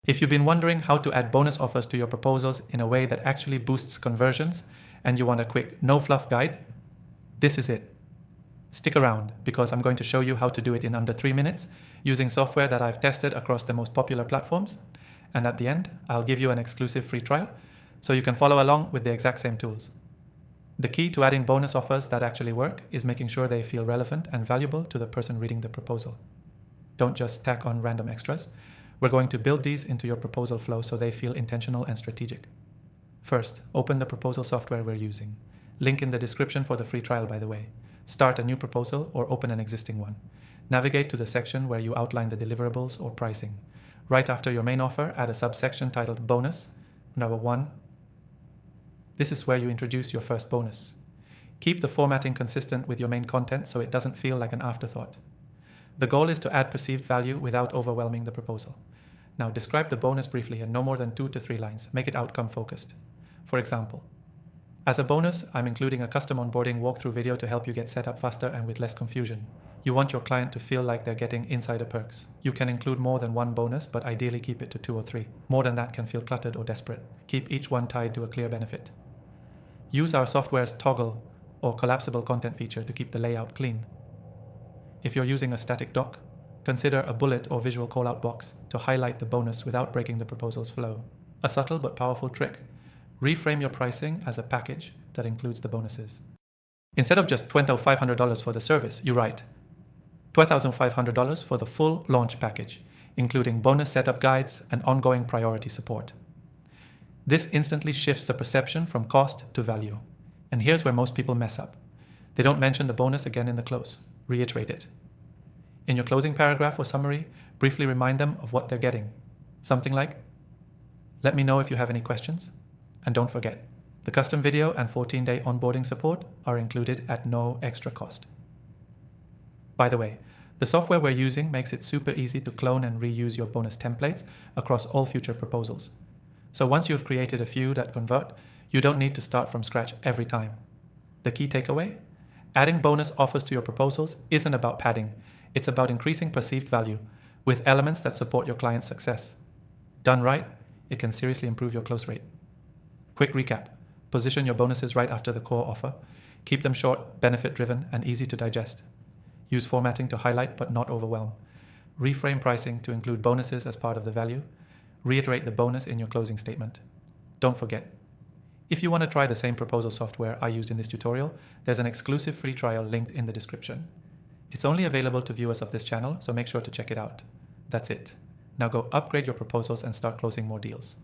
If you've been wondering how to add bonus offers to your proposals in a way that actually boosts conversions and you want a quick no-fluff guide, this is it. Stick around because I'm going to show you how to do it in under 3 minutes using software that I've tested across the most popular platforms. And at the end, I'll give you an exclusive free trial so you can follow along with the exact same tools. The key to adding bonus offers that actually work is making sure they feel relevant and valuable to the person reading the proposal. Don't just tack on random extras. We're going to build these into your proposal flow so they feel intentional and strategic. First, open the proposal software we're using. Link in the description for the free trial, by the way. Start a new proposal or open an existing one. Navigate to the section where you outline the deliverables or pricing. Right after your main offer, add a subsection titled Bonus, number 1. This is where you introduce your first bonus. Keep the formatting consistent with your main content so it doesn't feel like an afterthought. The goal is to add perceived value without overwhelming the proposal. Now describe the bonus briefly in no more than 2 to 3 lines. Make it outcome focused. For example, as a bonus, I'm including a custom onboarding walkthrough video to help you get set up faster and with less confusion. You want your client to feel like they're getting insider perks. You can include more than one bonus, but ideally keep it to 2 or 3. More than that can feel cluttered or desperate. Keep each one tied to a clear benefit. Use our software's toggle or collapsible content feature to keep the layout clean. If you're using a static doc, consider a bullet or visual call-out box to highlight the bonus without breaking the proposal's flow. A subtle but powerful trick: reframe your pricing as a package that includes the bonuses. Instead of just $2,500 for the service, you write $12,500 for the full launch package, including bonus setup guides and ongoing priority support. This instantly shifts the perception from cost to value. And here's where most people mess up. They don't mention the bonus again in the close. Reiterate it. In your closing paragraph or summary, briefly remind them of what they're getting. Something like, "Let me know if you have any questions." And don't forget, the custom video and 14-day onboarding support are included at no extra cost. By the way, the software we're using makes it super easy to clone and reuse your bonus templates across all future proposals. So once you've created a few that convert, you don't need to start from scratch every time. The key takeaway? Adding bonus offers to your proposals isn't about padding. It's about increasing perceived value with elements that support your client's success. Done right, it can seriously improve your close rate. Quick recap. Position your bonuses right after the core offer. Keep them short, benefit-driven, and easy to digest. Use formatting to highlight but not overwhelm. Reframe pricing to include bonuses as part of the value. Reiterate the bonus in your closing statement. Don't forget, if you want to try the same proposal software I used in this tutorial, there's an exclusive free trial linked in the description. It's only available to viewers of this channel, so make sure to check it out. That's it. Now go upgrade your proposals and start closing more deals.